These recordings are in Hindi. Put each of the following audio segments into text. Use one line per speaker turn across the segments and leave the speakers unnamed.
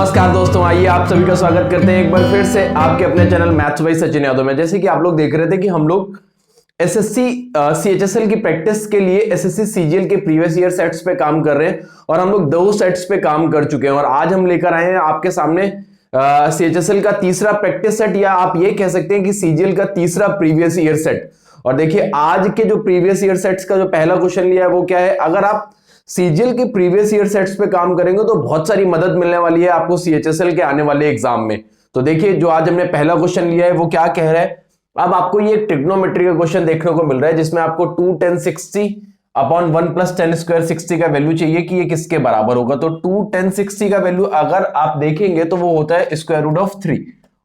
नमस्कार दोस्तों, आइए आप सभी का स्वागत करते हैं एक बार फिर से आपके अपने channel maths by Sachin Yadav में। जैसे कि आप लोग देख रहे थे कि हम लोग एसएससी सीएचएसएल की प्रैक्टिस के लिए एसएससी सीजीएल के प्रीवियस ईयर सेट्स पे काम कर रहे हैं और हम लोग 2 सेट्स पे काम कर चुके हैं और आज हम लेकर आए हैं आपके सामने सीएचएसएल का तीसरा प्रैक्टिस सेट, या आप ये कह सकते हैं कि सीजीएल का तीसरा प्रीवियस ईयर सेट। और देखिए आज के जो प्रीवियस ईयर सेट्स का जो पहला क्वेश्चन लिया है वो क्या है। अगर आप सीजीएल के प्रीवियस ईयर सेट्स पे काम करेंगे तो बहुत सारी मदद मिलने वाली है आपको सीएचएसएल के आने वाले एग्जाम में। तो देखिए जो आज हमने पहला क्वेश्चन लिया है वो क्या कह रहा है। अब आपको ये ट्रिग्नोमेट्री का क्वेश्चन देखने को मिल रहा है जिसमें आपको 2 tan 60 upon 1 plus tan square 60 का वैल्यू चाहिए कि ये किसके बराबर होगा। तो 2 tan 60 का वैल्यू अगर आप देखेंगे तो वो होता है स्क्वायर रूट ऑफ 3,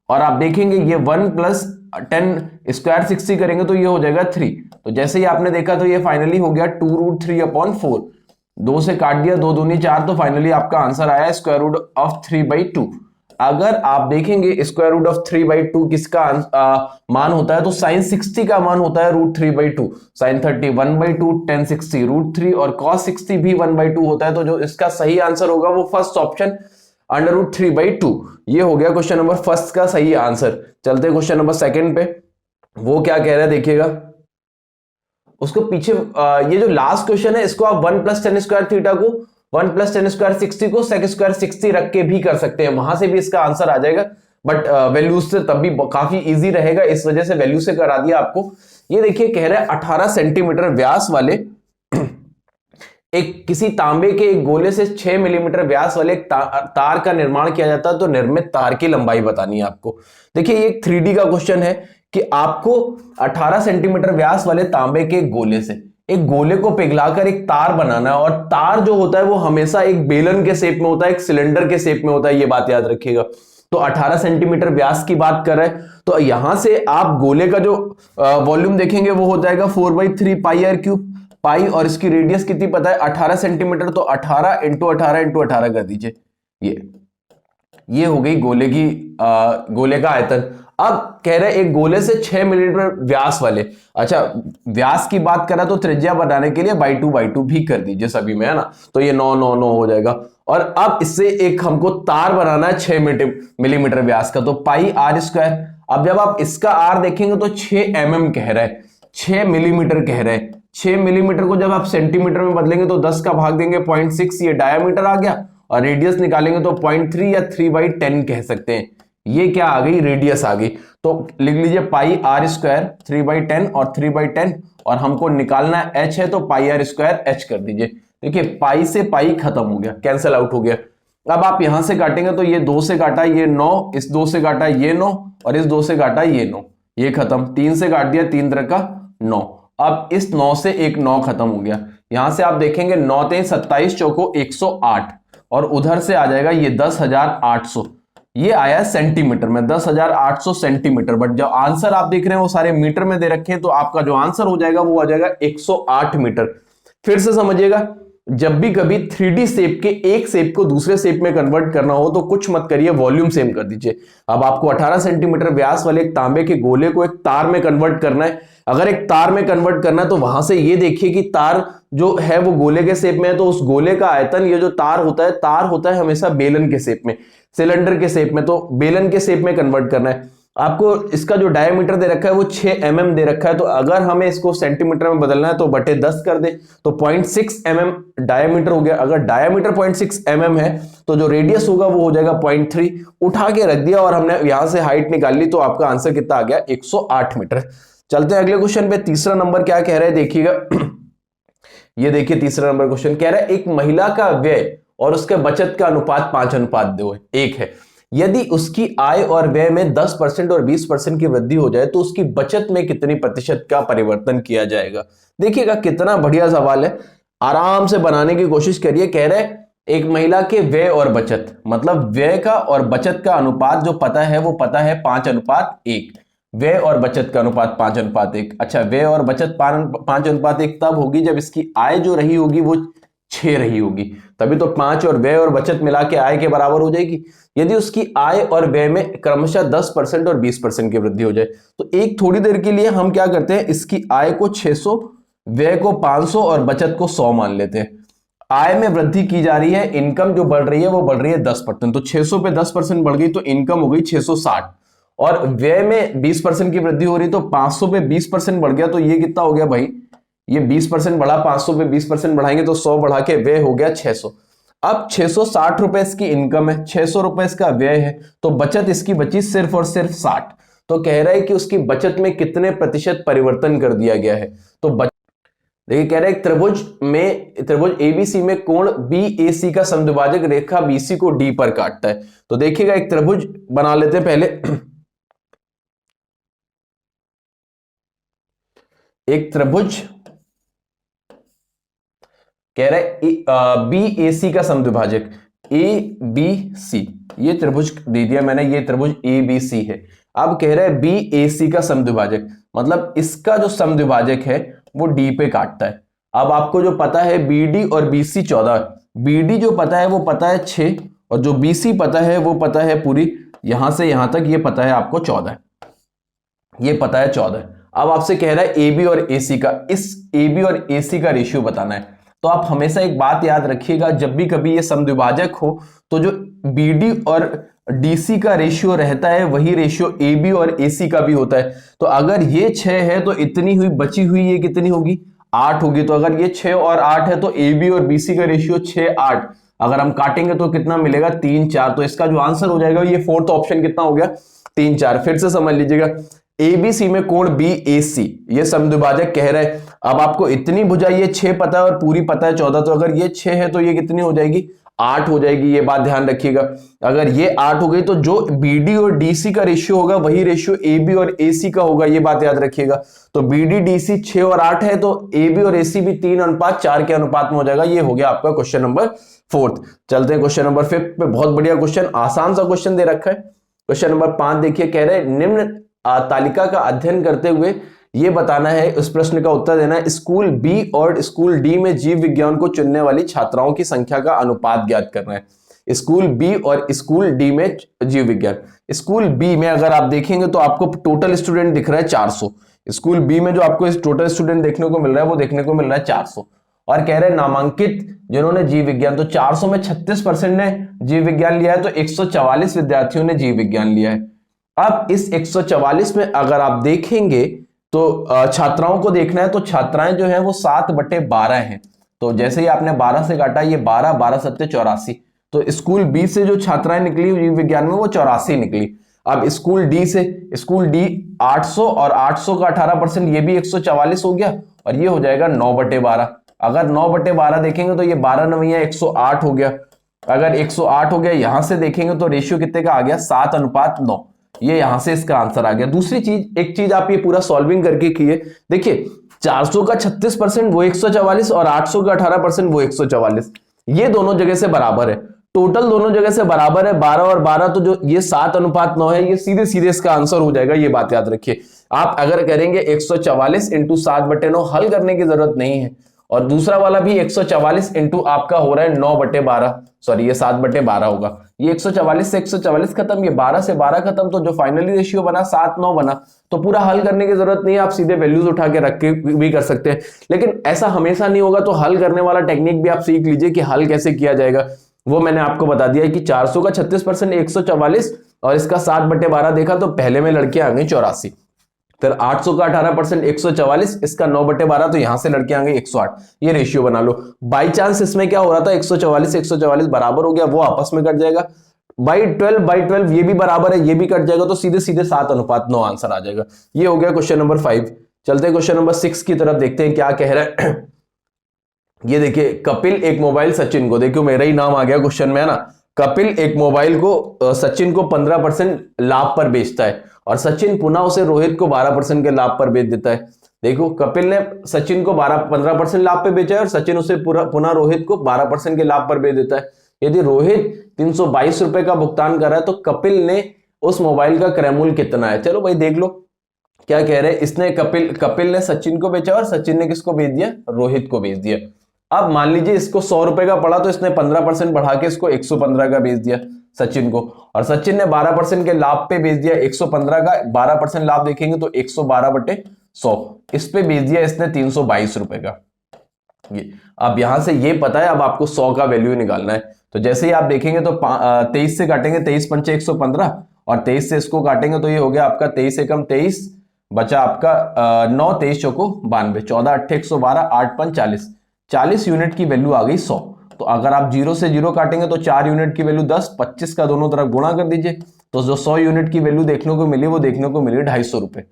और आप देखेंगे ये 1 प्लस tan स्क्वायर 60 करेंगे तो ये हो जाएगा 3। तो जैसे ही आपने देखा तो ये फाइनली हो गया 2 रूट 3 अपॉन 4, 2 से काट दिया, 2 दूनी 4, तो फाइनली आपका आंसर आया स्क्वायर रूट ऑफ 3/2। अगर आप देखेंगे स्क्वायर रूट ऑफ 3/2 किसका मान होता है तो साइन 60 का मान होता है रूट 3/2, साइन 30 1/2, tan 60 रूट 3 और cos 60 भी 1/2 होता है। तो जो इसका सही आंसर होगा वो फर्स्ट ऑप्शन अंडर रूट 3/2। ये हो गया क्वेश्चन नंबर फर्स्ट का सही आंसर। चलते क्वेश्चन नंबर सेकंड पे, वो क्या कह रहा है देखिएगा। उसको पीछे ये जो लास्ट क्वेश्चन है इसको आप 1 प्लस tan स्क्वायर थीटा को 1 प्लस tan स्क्वायर 60 को sec स्क्वायर 60 रख के भी कर सकते हैं, वहां से भी इसका आंसर आ जाएगा। बट वैल्यूज से तब भी काफी इजी रहेगा, इस वजह से वैल्यू से करा दिया आपको। ये देखिए कह रहा है 18 सेंटीमीटर व्यास वाले एक किसी तांबे के एक गोले से 6 मिलीमीटर व्यास वाले एक तार का निर्माण किया जाता है, तो निर्मित तार की लंबाई बतानी है आपको। देखिए ये एक 3D का क्वेश्चन है कि आपको 18 सेंटीमीटर व्यास वाले तांबे के गोले से एक गोले को पिघलाकर एक तार बनाना है, और तार जो होता है वो हमेशा एक बेलन के शेप में होता है, एक सिलेंडर के शेप में होता है, ये बात याद रखिएगा। तो 18 सेंटीमीटर व्यास की बात कर रहे हैं, तो यहां से आप गोले का जो वॉल्यूम देखेंगे वो हो जाएगा 4/3 पाई आर क्यूब पाई, और इसकी रेडियस कितनी पता है 18 सेंटीमीटर, तो 18 इंटू 18 इंटू 18 कर दीजिए। ये हो गई गोले का आयतन। अब कह रहे एक गोले से 6 मिलीमीटर व्यास वाले, अच्छा व्यास की बात करा तो त्रिज्या बनाने के लिए बाई 2 भी कर दीजिए सभी में, है ना। तो ये 9 9 9 हो जाएगा। और अब इससे एक हमको तार बनाना है 6 मिलीमीटर व्यास का, तो पाई आर स्क्वायर। अब जब आप इसका आर देखेंगे तो 6 mm कह रहा है, 6 मिलीमीटर कह रहे हैं। 6 मिलीमीटर को जब आप सेंटीमीटर में बदलेंगे तो 10 का भाग देंगे 0.6, ये डायमीटर आ गया, और रेडियस निकालेंगे तो 0.3 या 3/10 कह सकते हैं। ये क्या आ गई, रेडियस आ गई। तो लिख लीजिए पाई आर स्क्वायर 3/10 और 3/10, और हमको निकालना h है तो पाई आर स्क्वायर h कर दीजिए। देखिए पाई से पाई खत्म हो गया, कैंसिल आउट हो गया। अब आप यहां से काटेंगे तो ये 2 से काटा ये 9, इस 2 से काटा ये 9, और इस 2 से काटा ये 9, ये खत्म। 3 से काट दिया, 3 3 का 9। अब इस 9 से एक 9 खत्म हो गया। यहां से आप देखेंगे 9 3 27 चौको 108, और उधर से आ जाएगा ये 10,800। ये आया सेंटीमीटर में, 10,800 सेंटीमीटर। बट जो आंसर आप देख रहे हैं वो सारे मीटर में दे रखे हैं, तो आपका जो आंसर हो जाएगा वो आ जाएगा 108 मीटर। फिर से समझिएगा, जब भी कभी 3D शेप के एक शेप को दूसरे शेप में कन्वर्ट करना हो तो कुछ मत करिए, वॉल्यूम सेम कर दीजिए। अब आपको 18 सेंटीमीटर व्यास वाले एक तांबे के गोले को एक तार में कन्वर्ट करना है। अगर एक तार में कन्वर्ट करना है तो वहां से ये देखिए कि तार जो है वो गोले के शेप में है, तो उस गोले का आयतन, ये जो तार होता है हमेशा बेलन के शेप में, सिलेंडर के शेप में, तो बेलन के शेप में कन्वर्ट करना है आपको। इसका जो डायमीटर दे रखा है वो 6 mm दे रखा है, तो अगर हमें इसको सेंटीमीटर में बदलना है तो बटे 10 कर दे, तो 0.6 mm डायमीटर हो गया। अगर डायमीटर 0.6 mm है तो जो रेडियस होगा वो हो जाएगा 0.3। उठा के रख दिया और हमने यहां से हाइट निकाल ली, तो आपका आंसर कितना आ गया, 108 मीटर। चलते हैं अगले क्वेश्चन पे। तीसरा नंबर क्या कह रहा है देखिएगा। ये देखिए तीसरा नंबर क्वेश्चन कह रहा है एक महिला का व्यय और उसके बचत का अनुपात 5:1 है। यदि उसकी आय और व्यय में 10% और 20% की वृद्धि हो जाए तो उसकी बचत में कितनी प्रतिशत का परिवर्तन किया जाएगा। देखिएगा कितना बढ़िया सवाल है, आराम से बनाने की कोशिश करिए। कह रहे एक महिला के व्यय और बचत, मतलब व्यय का और बचत का अनुपात जो पता है वो पता है 5:1। व्यय और बचत का अनुपात 5:1। अच्छा, व्यय और बचत 5:1 तब होगी जब इसकी आय जो रही होगी वो 6 रही होगी, तभी तो 5 और व्यय और बचत मिला के आय के बराबर हो जाएगी। यदि उसकी आय और व्यय में क्रमशः 10% और 20% की वृद्धि हो जाए, तो एक थोड़ी देर के लिए हम क्या करते हैं, इसकी आय को 600, व्यय को 500 और बचत को 100 मान लेते हैं। आय में वृद्धि की जा रही है, इनकम जो बढ़ रही है वो बढ़ रही है 10%, तो 600 पे 10% बढ़ गई तो इनकम हो गई 660, और व्यय में 20% की वृद्धि हो रही तो 500 पे 20% बढ़ गया, तो ये कितना हो गया भाई, ये 20% बढ़ा, 500 पे 20% बढ़ाएंगे तो 100 बढ़ा के व्यय हो गया 600। अब 660 रुपए इसकी इनकम है, 600 रुपए इसका व्यय है, तो बचत इसकी बची सिर्फ और सिर्फ 60। तो कह रहा है कि उसकी बचत में कितने प्रतिशत परिवर्तन कर दिया गया है। तो देखिए कह रहा है त्रिभुज एबीसी में कोण बीएसी का समद्विभाजक रेखा बीसी को डी पर काटता है। तो देखिएगा एक त्रिभुज बना लेते हैं पहले। एक त्रिभुज कह रहा है बीएसी का समद्विभाजक ए बी सी, ये त्रिभुज दे दिया मैंने, ये त्रिभुज ए बी सी है। अब कह रहा है बीएसी का समद्विभाजक, मतलब इसका जो समद्विभाजक है वो डी पे काटता है। अब आपको जो पता है बीडी और बीसी 14, बीडी जो पता है वो पता है 6, और जो बीसी पता है वो पता है पूरी यहां से यहां तक, ये पता है आपको 14, ये पता है 14। अब आपसे कह रहा है एबी और एसी का, इस एबी और एसी का रेशियो बताना है। तो आप हमेशा एक बात याद रखिएगा, जब भी कभी ये समद्विभाजक हो तो जो बीडी और डीसी का रेशियो रहता है वही रेशियो एबी और एसी का भी होता है। तो अगर ये 6 है तो इतनी हुई बची हुई ये कितनी होगी, 8 होगी। तो अगर ये 6 और 8 है तो एबी और बीसी का रेशियो 6 8, अगर हम काटेंगे तो कितना मिलेगा 3 4। तो इसका जो आंसर हो जाएगा ये फोर्थ ऑप्शन कितना हो गया 3 4। फिर से समझ लीजिएगा, एबीसी में कोण बीएसी ये समद्विभाजक कह रहा है। अब आपको इतनी भुजा ये 6 पता है और पूरी पता है 14, तो अगर ये 6 है तो ये कितनी हो जाएगी 8 हो जाएगी, ये बात ध्यान रखिएगा। अगर ये 8 हो गई तो जो बीडी और डीसी का रेशियो होगा वही रेशियो एबी और एसी का होगा, ये बात याद रखिएगा। तो बीडी डीसी 6 और 8 है तो एबी और एसी भी 3:4 के अनुपात में हो जाएगा। ये हो गया आपका क्वेश्चन नंबर 4। चलते हैं क्वेश्चन नंबर 5 पे। बहुत बढ़िया क्वेश्चन, आसान सा क्वेश्चन दे रखा है। क्वेश्चन नंबर 5 देखिए, कह रहे निम्न तालिका का अध्ययन करते हुए यह बताना है, उस प्रश्न का उत्तर देना है, स्कूल बी और स्कूल डी में जीव विज्ञान को चुनने वाली छात्राओं की संख्या का अनुपात ज्ञात करना है। स्कूल बी और स्कूल डी में जीव विज्ञान, स्कूल बी में अगर आप देखेंगे तो आपको टोटल स्टूडेंट दिख रहा है 400। स्कूल बी में जो आपको टोटल स्टूडेंट देखने को मिल रहा है वो देखने को मिल रहा है 400। और कह रहे हैं नामांकित जिन्होंने जीव विज्ञान, तो 400 में 36% ने जीव विज्ञान लिया है, तो 144 विद्यार्थियों ने जीव विज्ञान लिया है। अब इस 144 में अगर आप देखेंगे तो छात्राओं को देखना है, तो छात्राएं जो है वो 7/12 हैं। तो जैसे ही आपने 12 से काटा, ये 12 12 7 84, तो स्कूल बी से जो छात्राएं निकली जीव विज्ञान में वो 84 निकली। अब स्कूल डी से, स्कूल डी 800 और 800 का 18%, ये भी 144 हो गया, और ये हो जाएगा 9/12। अगर 9/12 देखेंगे तो ये 12 9 108 हो गया। अगर 108 हो गया, यहां से देखेंगे तो रेशियो कितने का आ गया 7:9, ये यहां से इसका आंसर आ गया। दूसरी चीज, एक चीज आप ये पूरा सॉल्विंग करके किए, देखिए 400 का 36% वो 144 और 800 का 18% वो 144, ये दोनों जगह से बराबर है, टोटल दोनों जगह से बराबर है 12 और 12, तो जो ये 7:9 है, ये सीधे सीधे इसका आंसर हो जाएगा, ये बात याद रखिए। आप अगर करेंगे 144 इंटू 7/9, हल करने की जरूरत नहीं है। और दूसरा वाला भी 144 इंटू आपका हो रहा है 9/12, सॉरी ये 7/12 होगा। ये 144 से 144 खत्म, ये 12 से 12 खत्म, तो जो फाइनली रेशियो बना 7/9 बना। तो पूरा हल करने की जरूरत नहीं है, आप सीधे वैल्यूज उठा के रख के भी कर सकते हैं, लेकिन ऐसा हमेशा नहीं होगा। तो हल करने वाला टेक्निक भी आप सीख लीजिए कि हल कैसे किया जाएगा, वो मैंने आपको बता दिया है कि 400 का 36% 144 और इसका 7/12 देखा तो पहले में लड़कियां आ गई 84, फिर 800 का 18% 144, इसका 9/12, तो यहां से लड़के आ गए 108, ये रेशियो बना लो। बाई चांस इसमें क्या हो रहा था 144 बराबर हो गया, वो आपस में कट जाएगा। बाई 12 ये भी बराबर है, ये भी कट जाएगा, तो सीधे सीधे 7:9 आंसर आ जाएगा। ये हो गया क्वेश्चन नंबर 5। चलते हैं क्वेश्चन नंबर 6 की तरफ, देखते हैं क्या कह रहा है। ये देखिए, कपिल एक मोबाइल सचिन को, देखियो मेरा ही नाम आ गया क्वेश्चन में है ना, कपिल एक मोबाइल को सचिन को 15% लाभ पर बेचता है और सचिन पुनः उसे रोहित को 12% के लाभ पर बेच देता है। देखो कपिल ने सचिन को 15% लाभ पे बेचा है और सचिन उसे पुनः रोहित को 12% के लाभ पर बेच देता है। यदि रोहित 322 रुपए का भुगतान कर रहा है तो कपिल ने उस मोबाइल का क्रय मूल्य कितना है। चलो भाई देख लो क्या कह रहे हैं। इसने कपिल ने सचिन को बेचा और सचिन ने किसको बेच दिया, रोहित को बेच दिया। अब मान लीजिए इसको 100 रुपए का पड़ा तो इसने 15% बढ़ा के इसको 115 का बेच दिया सचिन को, और सचिन ने 12% के लाभ पे बेच दिया 115 का, 12% लाभ देखेंगे तो 112/100, इस पे बेच दिया इसने 322 रुपए का। ये अब यहां से ये पता है, अब आपको 100 का वैल्यू निकालना है। तो जैसे ही आप देखेंगे तो 23 से काटेंगे, 23 पंचे 115, और 23 से इसको काटेंगे तो ये हो गया आपका 23 एकम 23, बचा आपका 9, 23 चौको 92, 14 अट्ठे 112, 8 पंच 40, 40 यूनिट की वैल्यू आ गई 100। तो अगर आप 0 से 0 काटेंगे तो 4 यूनिट की वैल्यू 10, 25 का दोनों तरफ गुणा कर दीजिए, तो जो 100 यूनिट की वैल्यू देखने को मिली वो देखने को मिली 250 रुपए।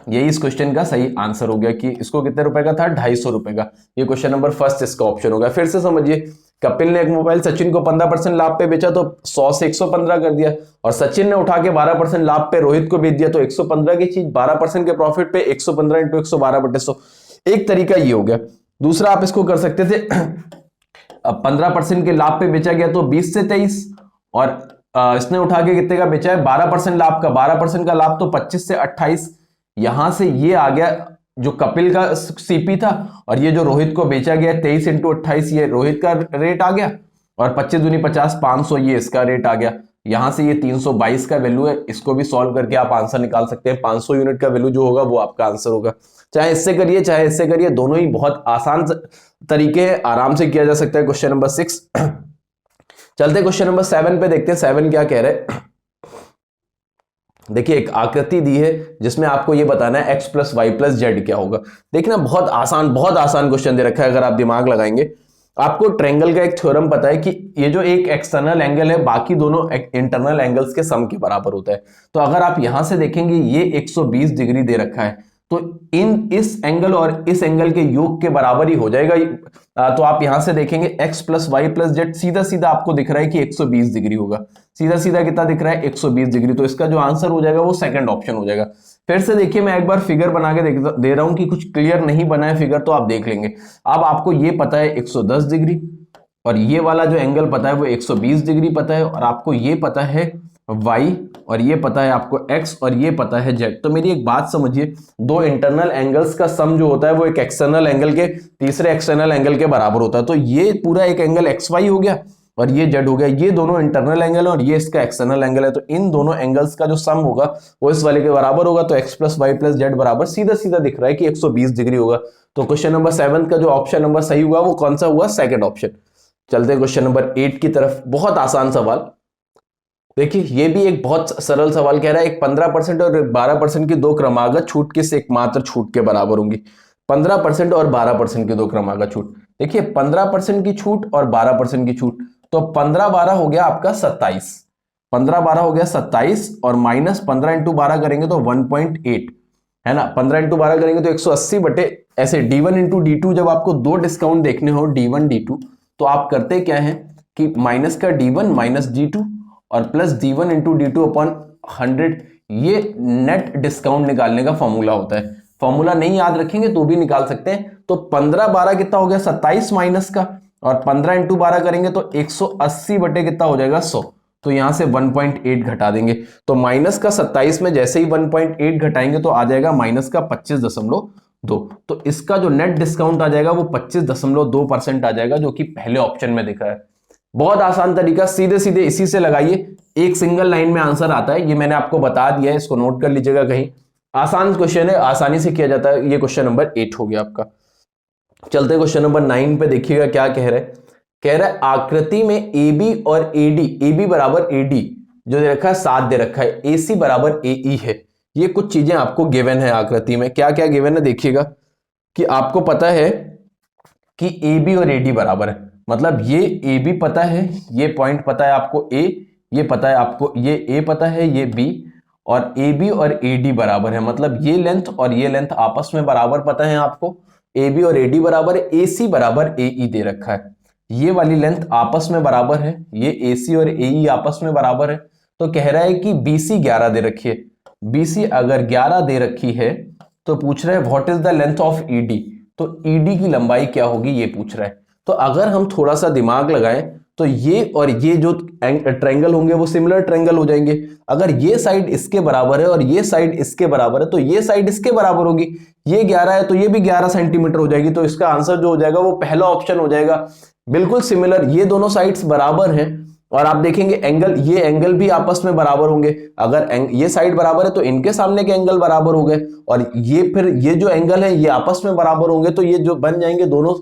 यही इस क्वेश्चन का सही आंसर हो गया कि इसको कितने रुपए का था, 250 रुपए का। ये क्वेश्चन नंबर फर्स्ट इसका ऑप्शन होगा। फिर से समझिए, कपिल ने एक मोबाइल सचिन को 15% लाभ पे बेचा तो 100 से 115 कर दिया, और सचिन ने उठा के 12% लाभ पे रोहित को बेच दिया, तो 115 की चीज 12% के प्रॉफिट पे 115 इंटू 112/100। एक तरीका ये हो गया। दूसरा आप इसको कर सकते थे, 15% के लाभ पे बेचा गया तो 20 से 23, और इसने उठा के कितने का बेचा है, 12% लाभ का, 12% का लाभ तो 25 से 28। यहां से ये आ गया जो कपिल का सीपी था, और ये जो रोहित को बेचा गया 23 इंटू 28, ये रोहित का रेट आ गया, और 25 दूनी 50, 500 ये इसका रेट आ गया। यहां से ये 322 का वैल्यू है। इसको भी सॉल्व करके आप आंसर निकाल सकते हैं। 500 यूनिट का वैल्यू जो होगा वो आपका आंसर होगा। चाहे इससे करिए चाहे इससे करिए, दोनों ही बहुत आसान तरीके हैं, आराम से किया जा सकता है। क्वेश्चन नंबर 6 चलते क्वेश्चन नंबर 7 पे देखते हैं 7 क्या कह रहे हैं। देखिए, एक आकृति दी है जिसमें आपको ये बताना है x plus y plus z क्या होगा। देखना, बहुत आसान क्वेश्चन दे रखा है। अगर आप दिमाग लगाएंगे, आपको ट्रायंगल का एक थ्योरम पता है कि ये जो एक एक्सटर्नल एंगल है बाकी दोनों इंटरनल एंगल्स के सम के बराबर होता है। तो अगर आप यहां से देखेंगे ये 120 डिग्री दे रखा है, तो इस एंगल और इस एंगल के योग के बराबर ही हो जाएगा। तो आप यहां से देखेंगे x plus y plus z, सीधा सीधा आपको दिख रहा है कि 120 डिग्री होगा। सीधा सीधा कितना दिख रहा है, 120 डिग्री। तो इसका जो आंसर हो जाएगा वो सेकंड ऑप्शन हो जाएगा। फिर से देखिए, मैं एक बार फिगर बना के दे रहा हूं कि कुछ क्लियर नहीं बना है फिगर, तो आप देख लेंगे। अब आपको ये पता है 110 डिग्री, और ये वाला जो एंगल पता है वो 120 डिग्री पता है, और आपको ये पता है y, और ये पता है आपको x, और ये पता है z। तो मेरी एक बात समझिए, दो इंटरनल एंगल्स का सम जो होता है वो एक एक्सटर्नल एंगल के तीसरे एक्सटर्नल एंगल के बराबर होता है। तो ये पूरा एक एंगल xy हो गया, और ये z हो गया। ये दोनों इंटरनल एंगल है और ये इसका एक्सटर्नल एंगल है। तो इन दोनों एंगल्स का जो सम होगा वो इस वाले के बराबर होगा। तो x plus y plus z बराबर सीधा सीधा दिख रहा है कि 120 डिग्री होगा। तो क्वेश्चन नंबर 7 का जो ऑप्शन नंबर सही हुआ वो कौन सा हुआ, सेकंड ऑप्शन। चलते हैं क्वेश्चन नंबर 8 की तरफ। बहुत आसान सवाल। देखिए, ये भी एक बहुत सरल सवाल कह रहा है, एक 15% और 12% की दो क्रमागत छूट किस एकमात्र छूट के बराबर होंगी। 15% और 12% की दो क्रमागत छूट। देखिए, 15% की छूट और 12% की छूट, तो 15-12 हो गया आपका 27। 15-12 हो गया 27, और माइनस 15 इंटू 12 करेंगे तो 1.8 है ना। 15 इंटू 12 करेंगे तो 180 बटे ऐसे D1 इंटू D2। जब आपको दो डिस्काउंट देखने हो D1 D2, तो आप करते क्या है कि माइनस का D1 माइनस D2 और plus D1 into D2 upon 100, ये नेट डिस्काउंट निकालने का फॉर्मूला होता है। फॉर्मूला नहीं याद रखेंगे तो भी निकाल सकते हैं। तो 15-12 कितना हो गया, 27 माइनस का, और 15 इंटू 12 करेंगे तो 180 बटे कितना हो जाएगा, 100। तो यहां से 1.8 घटा देंगे। तो माइनस का 27 में जैसे ही 1.8 घटाएंगे तो आ जाएगा माइनस का 25.2। तो इसका जो नेट डिस्काउंट आ जाएगा वो 25.2% आ जाएगा, जो कि पहले ऑप्शन में दिखा है। बहुत आसान तरीका, सीधे सीधे इसी से लगाइए, एक सिंगल लाइन में आंसर आता है। ये मैंने आपको बता दिया है, इसको नोट कर लीजिएगा कहीं। आसान क्वेश्चन है, आसानी से किया जाता है। ये क्वेश्चन नंबर 8 हो गया आपका। चलते क्वेश्चन नंबर 9 पे देखिएगा क्या कह रहा है। कह रहा है आकृति में AB और AD, AB बराबर AD जो दे रखा है 7 दे रखा है, AC बराबर AE है। ये कुछ चीजें आपको गिवन है आकृति में। क्या क्या गिवन है देखिएगा, कि आपको पता है कि AB और AD बराबर है, मतलब ये AB पता है, ये पॉइंट पता है आपको A, ये पता है आपको, ये A पता है, ये B, और AB और AD बराबर है, मतलब ये लेंथ और ये लेंथ आपस में बराबर पता है आपको। AB और AD बराबर है, AC बराबर AE दे रखा है। ये वाली लेंथ आपस में बराबर है, ये AC और AE आपस में बराबर है। तो कह रहा है कि BC 11 दे रखी है। BC अगर 11 दे रखी है तो पूछ रहा है what is the length of ED, तो ED की लंबाई क्या होगी ये पूछ रहा है। तो अगर हम थोड़ा सा दिमाग लगाएं तो ये और ये जो ट्रायंगल होंगे वो सिमिलर ट्रायंगल हो जाएंगे। अगर ये साइड इसके बराबर है और ये साइड इसके बराबर है तो ये साइड इसके बराबर होगी। ये 11 है तो ये भी 11 सेंटीमीटर हो जाएगी। तो इसका आंसर जो हो जाएगा वो पहला ऑप्शन हो जाएगा। बिल्कुल सिमिलर, ये दोनों साइड्स बराबर हैं और आप देखेंगे एंगल, ये एंगल भी आपस में बराबर होंगे। अगर ये साइड बराबर है तो इनके सामने के एंगल बराबर हो गए, और ये फिर ये जो एंगल है ये आपस में बराबर होंगे, तो ये जो बन जाएंगे दोनों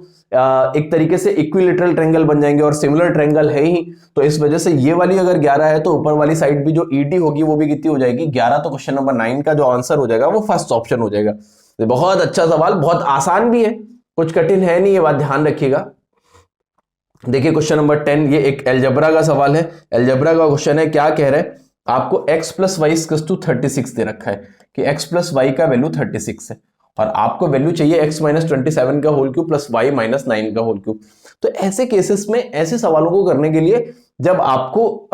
एक तरीके से इक्विलेटरल ट्रायंगल बन जाएंगे, और सिमिलर ट्रायंगल है ही। तो इस वजह से ये वाली अगर 11 है तो ऊपर वाली साइड भी जो ईडी होगी वो भी कितनी हो जाएगी, 11। तो क्वेश्चन नंबर 9 का जो आंसर हो जाएगा वो फर्स्ट ऑप्शन हो जाएगा। बहुत अच्छा सवाल, बहुत आसान भी है, कुछ कठिन है नहीं, ये बात ध्यान रखिएगा। देखिए क्वेश्चन नंबर 10, ये एक एलजेब्रा का सवाल है। एलजेब्रा का क्वेश्चन है, क्या कह रहे हैं आपको x plus y equals to 36 दे रखा है कि x प्लस वाई का वैल्यू 36 है, और आपको वैल्यू चाहिए x माइनस 27 का whole cube plus y minus 9 का होल क्यूब। तो ऐसे केसेस में, ऐसे सवालों को करने के लिए, जब आपको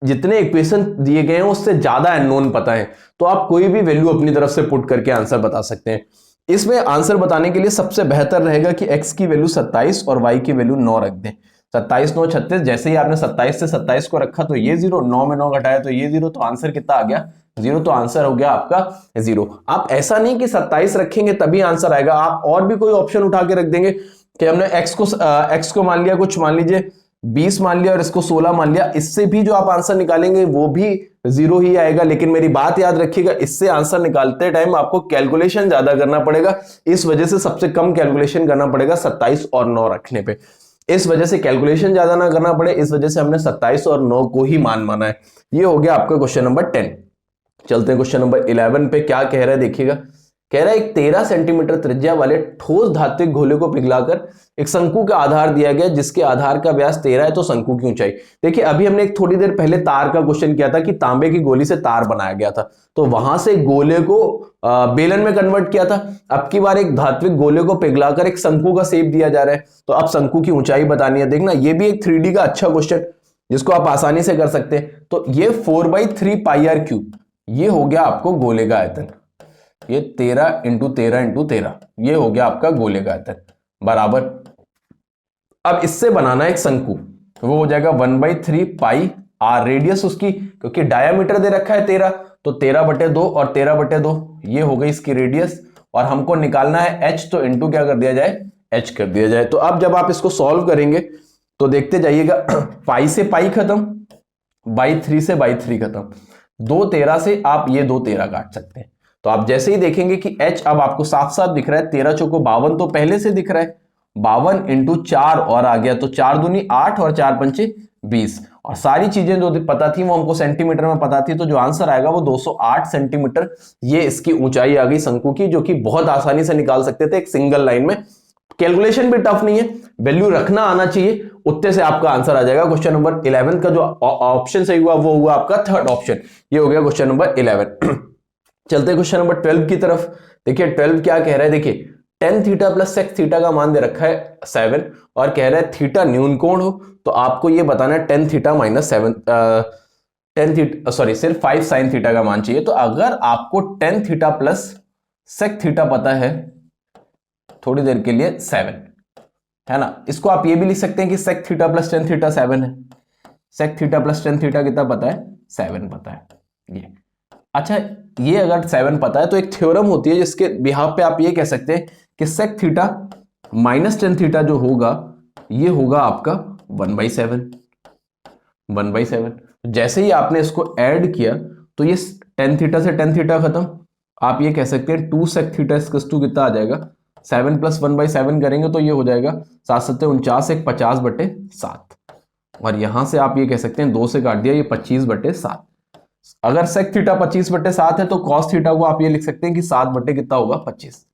जितने इक्वेशन दिए गए हैं उससे ज्यादा अननोन पता है, तो आप कोई भी वैल्यू अपनी तरफ से पुट करके आंसर बता सकते हैं। इसमें आंसर बताने के लिए सबसे बेहतर रहेगा कि x की वैल्यू 27 और y की वैल्यू 9 रख दें। 27 9 36, जैसे ही आपने 27 से 27 को रखा तो ये 0, 9 में 9 घटाया तो ये 0, तो आंसर कितना आ गया 0। तो आंसर हो गया आपका 0। आप ऐसा नहीं कि 27 रखेंगे तभी आंसर आएगा, आप और भी कोई ऑप्शन उठा के रख देंगे कि हमने x को मान लिया, कुछ मान लीजिए 20 मान लिया और इसको 16 मान लिया, इससे भी जो आप आंसर निकालेंगे वो भी 0 ही आएगा। लेकिन मेरी बात याद रखिएगा, इससे आंसर निकालते टाइम आपको कैलकुलेशन ज्यादा करना पड़ेगा, इस वजह से सबसे कम कैलकुलेशन करना पड़ेगा 27 और 9 रखने पे। इस वजह से कैलकुलेशन ज्यादा ना करना पड़े, इस वजह से हमने 27 और 9 को ही मान माना है। ये हो गया आपका क्वेश्चन नंबर 10। चलते हैं क्वेश्चन नंबर 11 पे। क्या कह रहा है देखिएगा, कह रहा है एक 13 सेंटीमीटर त्रिज्या वाले ठोस धात्विक गोले को पिघलाकर एक शंकु का आधार दिया गया जिसके आधार का व्यास 13 है, तो शंकु की ऊंचाई। देखिए अभी हमने एक थोड़ी देर पहले तार का क्वेश्चन किया था कि तांबे की गोली से तार बनाया गया था, तो वहां से गोले को बेलन में कन्वर्ट किया था। अब की बार एक धात्विक गोले को पिघलाकर एक शंकु का शेप दिया जा रहा है, तो अब शंकु की ऊंचाई बतानी है। देखना ये भी एक 3D का अच्छा क्वेश्चन जिसको आप आसानी से कर सकते हैं। तो ये 4/3 पाई आर क्यूब, ये हो गया आपको गोले का आयतन। ये 13 इंटू 13 इंटू 13, ये हो गया आपका गोले का आयतन बराबर। अब इससे बनाना एक शंकु, वो हो जाएगा 1/3 पाई आर, रेडियस उसकी, क्योंकि डायामीटर दे रखा है 13, तो 13/2 और 13/2 ये हो गई इसकी रेडियस, और हमको निकालना है h, तो इंटू क्या कर दिया जाए, h कर दिया जाए। तो अब जब आप इसको सॉल्व करेंगे तो देखते जाइएगा, पाई से पाई खत्म, बाई 3 से बाई 3 खत्म, 2 13 से आप ये 2 13 काट सकते हैं। तो आप जैसे ही देखेंगे कि h अब आपको साफ साफ दिख रहा है, 13 चौको 52 तो पहले से दिख रहा है, 52 इंटू 4 और आ गया, तो 4 दूनी 8 और 4 पंचे 20, और सारी चीजें जो पता थी वो हमको सेंटीमीटर में पता थी, तो जो आंसर आएगा वो 208 सेंटीमीटर ये इसकी ऊंचाई आ गई शंकु की, जो कि बहुत आसानी से निकाल सकते थे एक सिंगल लाइन में। कैलकुलेशन भी टफ नहीं है, वैल्यू रखना आना चाहिए, उतने से आपका आंसर आ जाएगा। क्वेश्चन नंबर 11 का जो ऑप्शन सही हुआ वो हुआ आपका थर्ड ऑप्शन, ये हो गया क्वेश्चन नंबर 11। चलते क्वेश्चन नंबर 12 की तरफ। देखिए 12 क्या कह रहा है, देखिए tan theta plus sec theta का मान दे रखा है 7, और कह रहा है थीटा न्यून कोण हो, तो आपको ये बताना है tan theta minus 7, tan theta sorry सिर्फ 5 sin थीटा का मान चाहिए। तो अगर आपको tan theta plus sec theta पता है थोड़ी देर के लिए 7 है ना, इसको आप ये भी लिख सकते हैं कि sec theta plus tan theta 7 है, sec theta plus tan theta कितना पता है, 7 पता है ये। अच्छा, ये अगर 7 पता है तो एक थ्योरम होती है जिसके बिहाफ पे आप ये कह सकते हैं कि sec theta minus tan theta जो होगा ये होगा आपका 1/7। जैसे ही आपने इसको ऐड किया तो ये tan थीटा से tan थीटा खत्म, आप ये कह सकते हैं 2 sec थीटा इक्वल्स टू कितना आ जाएगा, 7 प्लस 1/7 करेंगे तो ये हो जाएगा 7 7 49, 50/7, और यहां से आप ये कह सकते हैं 2 से काट दिया, ये 25/7। अगर sec थीटा 25/7 है तो cos थीटा को आप ये लिख सकते हैं कि 7 कितना होगा 25,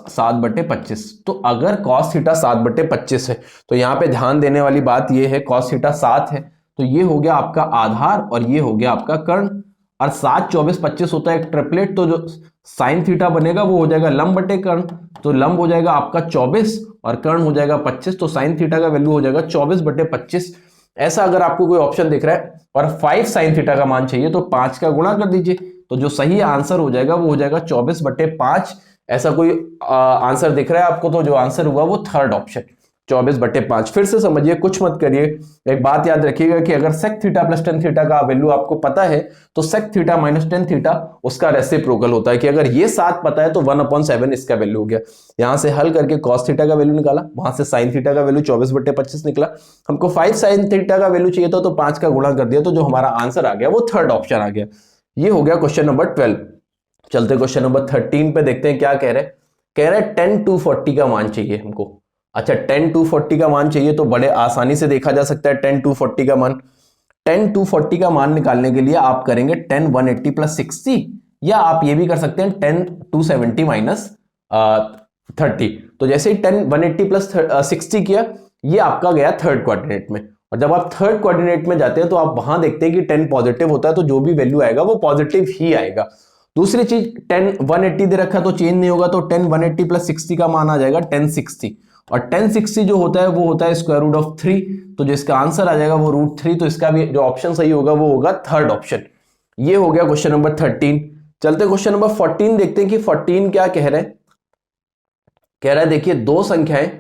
7/25। तो अगर cos थीटा 7/25 है तो यहाँ पे ध्यान देने वाली बात ये है, cos थीटा 7 है तो ये हो गया आपका आधार और ये हो गया आपका कर्ण, और 7 24 25 होता है एक ट्रिपलेट, तो जो sin थीटा बनेगा वो हो जाएगा लंब बटे कर्ण, तो लंब हो जाएगा आपका 24 और कर्ण हो जाएगा 25, तो sin थीटा का वैल्यू हो जाएगा 24/25। ऐसा अगर आपको कोई ऑप्शन दिख रहा है और 5 sin थीटा का मान चाहिए तो 5 का गुणा कर दीजिए, तो जो सही आंसर हो जाएगा वो हो जाएगा 24/5। ऐसा कोई आंसर दिख रहा है आपको, तो जो आंसर हुआ वो थर्ड ऑप्शन। 24/5। फिर से समझिए, कुछ मत करिए। एक बात याद रखिएगा कि अगर sec theta plus tan theta का वैल्यू आपको पता है तो sec theta minus tan theta उसका रेसिप्रोकल होता है, कि अगर ये 7 पता है तो 1/7 इसका वैल्यू हो गया। यहां से हल करके cos थीटा का वैल्यू निकाला, वहां से sin थीटा का वैल्यू 24/25 निकला। हमको 5 sin थीटा का वैल्यू चाहिए था तो 5 का गुणा कर दिया, तो जो हमारा आंसर आ गया वो थर्ड ऑप्शन आ गया। ये हो गया क्वेश्चन नंबर 12। चलते क्वेश्चन नंबर 13 पे देखते हैं क्या कह रहे हैं। कह रहे हैं 10 to 40 का मान चाहिए हमको। अच्छा, 10 to 40 का मान चाहिए तो बड़े आसानी से देखा जा सकता है 10 to 40 का मान। 10 to 40 का मान निकालने के लिए आप करेंगे 10 180 प्लस 60, या आप ये भी कर सकते हैं 10 270 माइनस 30। तो जैसे ही 10 180 प्लस 60 किया, ये आपका गया थर्ड क्वाड्रेंट में। और जब आप थर्ड क्वाड्रेंट में जाते हैं तो आप वहां देखते हैं कि 10 पॉजिटिव होता है, तो जो भी वैल्यू आएगा वो पॉजिटिव ही आएगा। दूसरी चीज, 10 180 दे रखा तो चेंज नहीं होगा, तो 10 180 प्लस 60 का मान आ जाएगा 1060। और 1060 जो होता है वो होता है स्क्वायर रूट ऑफ 3, तो जिसका आंसर आ जाएगा वो √3। तो इसका भी जो ऑप्शन सही होगा वो होगा थर्ड ऑप्शन। ये हो गया क्वेश्चन नंबर 13। चलते क्वेश्चन नंबर 14 देखते हैं कि 14 क्या कह रहे हैं। कह रहा है देखिए, दो संख्याएं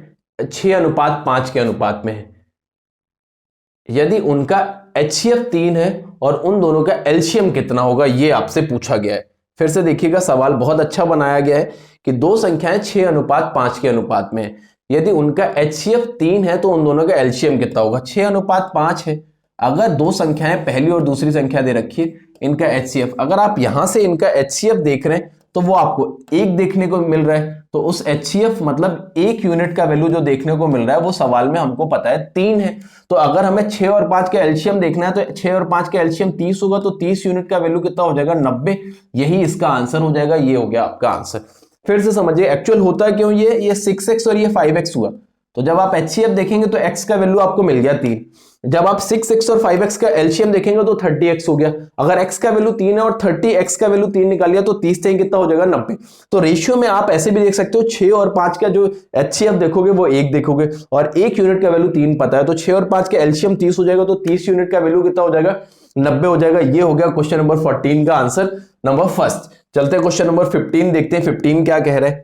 6:5 के अनुपात में है, यदि उनका HCF 3 है और उन दोनों का एलसीएम कितना होगा, ये आपसे पूछा गया है। फिर से देखिएगा, सवाल बहुत अच्छा बनाया गया है कि दो संख्याएं 6:5 के अनुपात में है, यदि उनका HCF 3 है तो उन दोनों का एलसीएम कितना होगा। 6:5 है। अगर दो संख्याएं पहली और दूसरी संख्या दे रखी है, इनका HCF, अगर आप यहां से इनका HCF देख रहे हैं तो वो आपको 1 देखने को मिल रहा है, तो उस HCF मतलब 1 यूनिट का वैल्यू जो देखने को मिल रहा है वो सवाल में हमको पता है 3 है। तो अगर हमें 6 और 5 का एलसीएम देखना है तो 6 और 5 का एलसीएम 30 होगा, तो 30 यूनिट का वैल्यू कितना हो जाएगा, 90। यही इसका आंसर हो जाएगा। ये हो गया आपका आंसर। फिर से समझिए, एक्चुअल होता क्यों ये 6x और ये 5x हुआ। तो जब आप HCF देखेंगे तो x का वैल्यू आपको मिल गया 3। जब आप 6x और 5x का एलसीएम देखेंगे तो 30x हो गया। अगर x का वैल्यू 3 है और 30x का वैल्यू 3 निकाल लिया तो 30 से कितना हो जाएगा, 90। तो रेशियो में आप ऐसे भी देख सकते हो, 6 और 5 का जो HCF देखोगे वो 1 देखोगे, और 1 यूनिट का वैल्यू 3 पता है, तो 6 और 5 का एलसीएम 30 हो जाएगा, तो 30 यूनिट का वैल्यू कितना हो जाएगा, 90 हो जाएगा। ये हो गया क्वेश्चन नंबर 14 का आंसर नंबर फर्स्ट। चलते हैं क्वेश्चन नंबर 15 देखते हैं 15 क्या कह रहे हैं।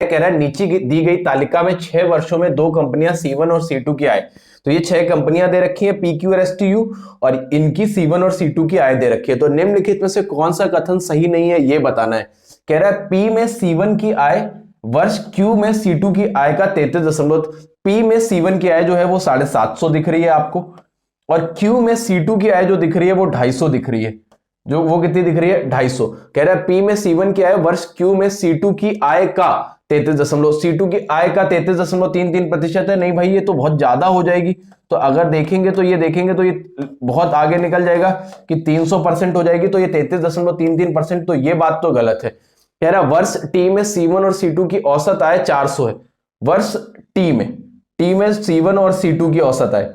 कह रहा है नीचे दी गई तालिका में 6 वर्षों में 2 कंपनियां C1 और C2 की आय। तो ये 6 कंपनियां दे रखी हैं PQ और STU, और इनकी C1 और C2 की आय दे रखी है। तो निम्नलिखित में से कौन सा कथन सही नहीं है ये बताना है। कह रहा है P में C1 की आय वर्ष Q में C2 की आय का 33 P में C1 की आय जो है वो 750 दिख रही है आपको, और Q में C2 की आय जो दिख रही है वो 250 दिख रही है। जो वो कितनी दिख रही है, 250। कह रहा है P में C1 की आय वर्ष Q में C2 की आय का 33 C2 की आय का 33.33% है। नहीं भाई, ये तो बहुत ज्यादा हो जाएगी। तो अगर देखेंगे तो ये बहुत आगे निकल जाएगा कि 300% हो जाएगी, तो ये 33.33%, तो ये बात तो गलत है। कह रहा वर्ष T में C1 और C2 की औसत आय 400 है। वर्ष T में C1 और C2 की औसत आय,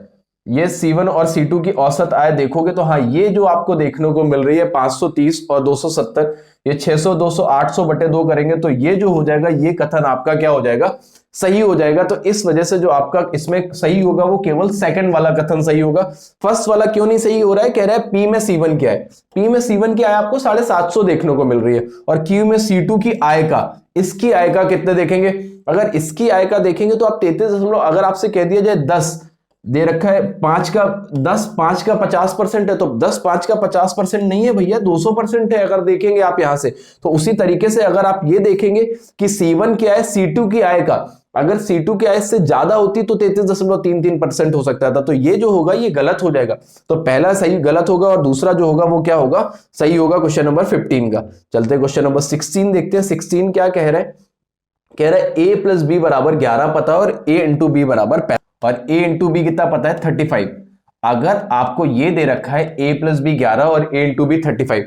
ये C1 और C2 की औसत आय देखोगे तो हाँ, ये जो आपको देखने को मिल रही है 530 और 270, ये 600 200 800 बटे 2 करेंगे तो ये जो हो जाएगा, ये कथन आपका क्या हो जाएगा, सही हो जाएगा। तो इस वजह से जो आपका इसमें सही होगा वो केवल सेकंड वाला कथन सही होगा। फर्स्ट वाला क्यों नहीं सही हो रहा है। कह रहा है P में C1 की आय, P में C1 की आय आपको 750 देखने को मिल रही है, और Q में C2 की आय का, इसकी आय का कितने देखेंगे। अगर इसकी आय का देखेंगे तो आप 33, अगर आपसे कह दिया जाए 10 दे रखा है, 5 का 50% है, तो 10 5 का 50% नहीं है भैया, 200% है। अगर देखेंगे आप यहां से, तो उसी तरीके से अगर आप ये देखेंगे कि C1 की आय C2 की आय का, अगर C2 की आय से ज्यादा होती तो 33.33% हो सकता था। तो ये जो होगा ये गलत हो जाएगा। तो पहला सही गलत होगा और दूसरा जो होगा वो क्या होगा, सही होगा क्वेश्चन नंबर 15 का। चलते क्वेश्चन नंबर 16 देखते हैं। 16 क्या कह रहे हैं। कह रहा है A प्लस बी बराबर 11 पता और A इंटू बी बराबर 5, और A इंटू बी कितना पता है, 35। अगर आपको ये दे रखा है A प्लस बी 11 और A इंटू बी 35,